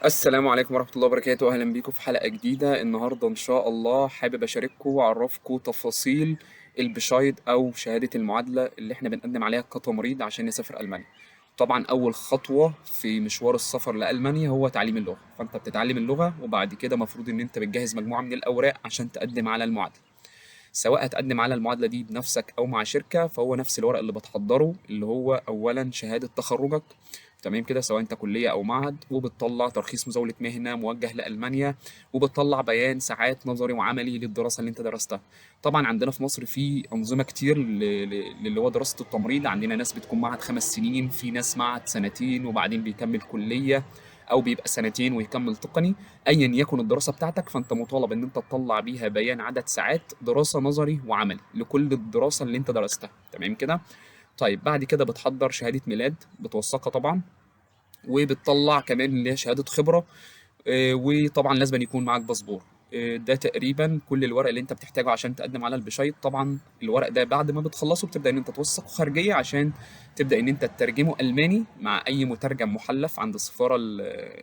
السلام عليكم ورحمة الله وبركاته، أهلا بيكم في حلقة جديدة. النهاردة إن شاء الله حابب أشارككم وأعرفكم تفاصيل البشايد أو شهادة المعادلة اللي إحنا بنقدم عليها كتمريض عشان نسافر ألمانيا. طبعا أول خطوة في مشوار السفر لألمانيا هو تعليم اللغة، فأنت بتتعلم اللغة وبعد كده مفروض إن أنت بتجهز مجموعة من الأوراق عشان تقدم على المعادلة. سواء هتقدم على المعادلة دي بنفسك أو مع شركة، فهو نفس الورق اللي بتحضره، اللي هو أولا شهادة تخرجك، تمام كده، سواء انت كلية او معهد، وبتطلع ترخيص مزاولة مهنة موجه لألمانيا، وبتطلع بيان ساعات نظري وعملي للدراسة اللي انت درستها. طبعا عندنا في مصر في أنظمة كتير اللي هو دراسة التمريض. عندنا ناس بتكون معهد 5 سنين، في ناس معهد سنتين وبعدين بيكمل كلية، او بيبقى سنتين ويكمل تقني. ايا يكن الدراسه بتاعتك، فانت مطالب ان انت تطلع بيها بيان عدد ساعات دراسه نظري وعملي لكل الدراسه اللي انت درستها، تمام كده. طيب بعد كده بتحضر شهاده ميلاد بتوثقها طبعا، وبتطلع كمان اللي هي شهاده خبره. وطبعا لازم أن يكون معاك باسبور. ده تقريبا كل الورق اللي انت بتحتاجه عشان تقدم على البشايط. طبعا الورق ده بعد ما بتخلصه بتبدا ان انت توثقه خارجيه عشان تبدا ان انت تترجمه الماني مع اي مترجم محلف عند السفاره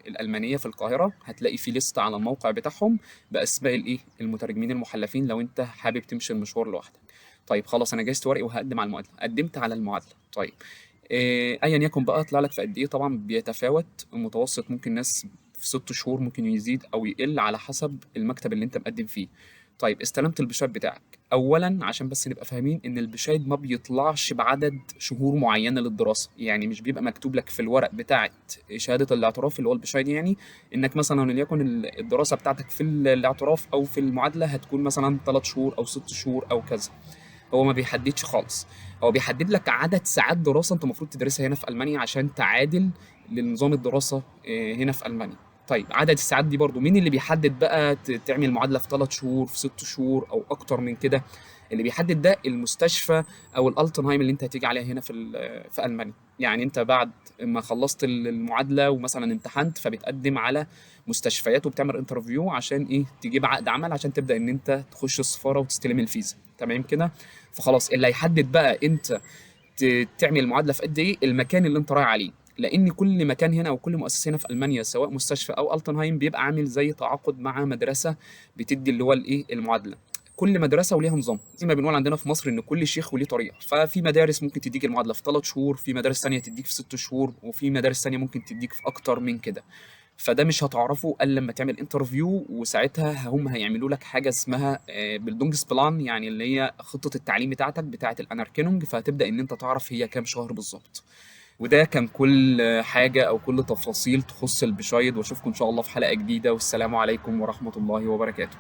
الالمانيه في القاهره. هتلاقي في لسته على الموقع بتاعهم باسماء المترجمين المحلفين لو انت حابب تمشي المشوار لوحدك. طيب خلاص، انا جهزت ورقي وهقدم على المعادله. قدمت على المعادله، طيب ايا يكن بقى طلع لك في قد ايه. طبعا بيتفاوت المتوسط، ممكن ناس في 6 شهور، ممكن يزيد او يقل على حسب المكتب اللي انت مقدم فيه. طيب استلمت البشاير بتاعك. اولا عشان بس نبقى فاهمين ان البشاير ما بيطلعش بعدد شهور معينه للدراسه، يعني مش بيبقى مكتوب لك في الورق بتاعه شهاده الاعتراف اللي هو البشاير، يعني انك مثلا وليكن الدراسه بتاعتك في الاعتراف او في المعادله هتكون مثلا 3 شهور او 6 شهور او كذا. هو ما بيحددش خالص. هو بيحدد لك عدد ساعات دراسة انت المفروض تدرسها هنا في ألمانيا عشان تعادل لنظام الدراسة هنا في ألمانيا. طيب عدد الساعات دي برضو مين اللي بيحدد بقى؟ تعمل معادلة في 3 شهور، في 6 شهور أو أكتر من كده؟ اللي بيحدد ده المستشفى او الالتنهايم اللي انت هتيجي عليها هنا في المانيا. يعني انت بعد ما خلصت المعادله ومثلا امتحنت، فبتقدم على مستشفيات وبتعمل انترفيو عشان تجيب عقد عمل عشان تبدا ان انت تخش السفاره وتستلم الفيزا، تمام كده. فخلاص اللي هيحدد بقى انت تعمل المعادله في قد ايه المكان اللي انت رايح عليه. لان كل مكان هنا او كل مؤسسه هنا في المانيا سواء مستشفى او التنهايم بيبقى عامل زي تعاقد مع مدرسه بتدي اللي هو المعادله. كل مدرسه وليها نظام، زي ما بنقول عندنا في مصر ان كل شيخ وليه طريقه. ففي مدارس ممكن تديك المعادله في 3 شهور، في مدارس ثانيه تديك في 6 شهور، وفي مدارس ثانيه ممكن تديك في اكتر من كده. فده مش هتعرفه الا لما تعمل انترفيو، وساعتها هم هيعملوا لك حاجه اسمها بالدونجس بلان، يعني اللي هي خطه التعليم بتاعتك بتاعه الاناركينونج، فهتبدا ان انت تعرف هي كام شهر بالظبط. وده كان كل حاجه او كل تفاصيل تخص البشايد، واشوفكم ان شاء الله في حلقه جديده، والسلام عليكم ورحمه الله وبركاته.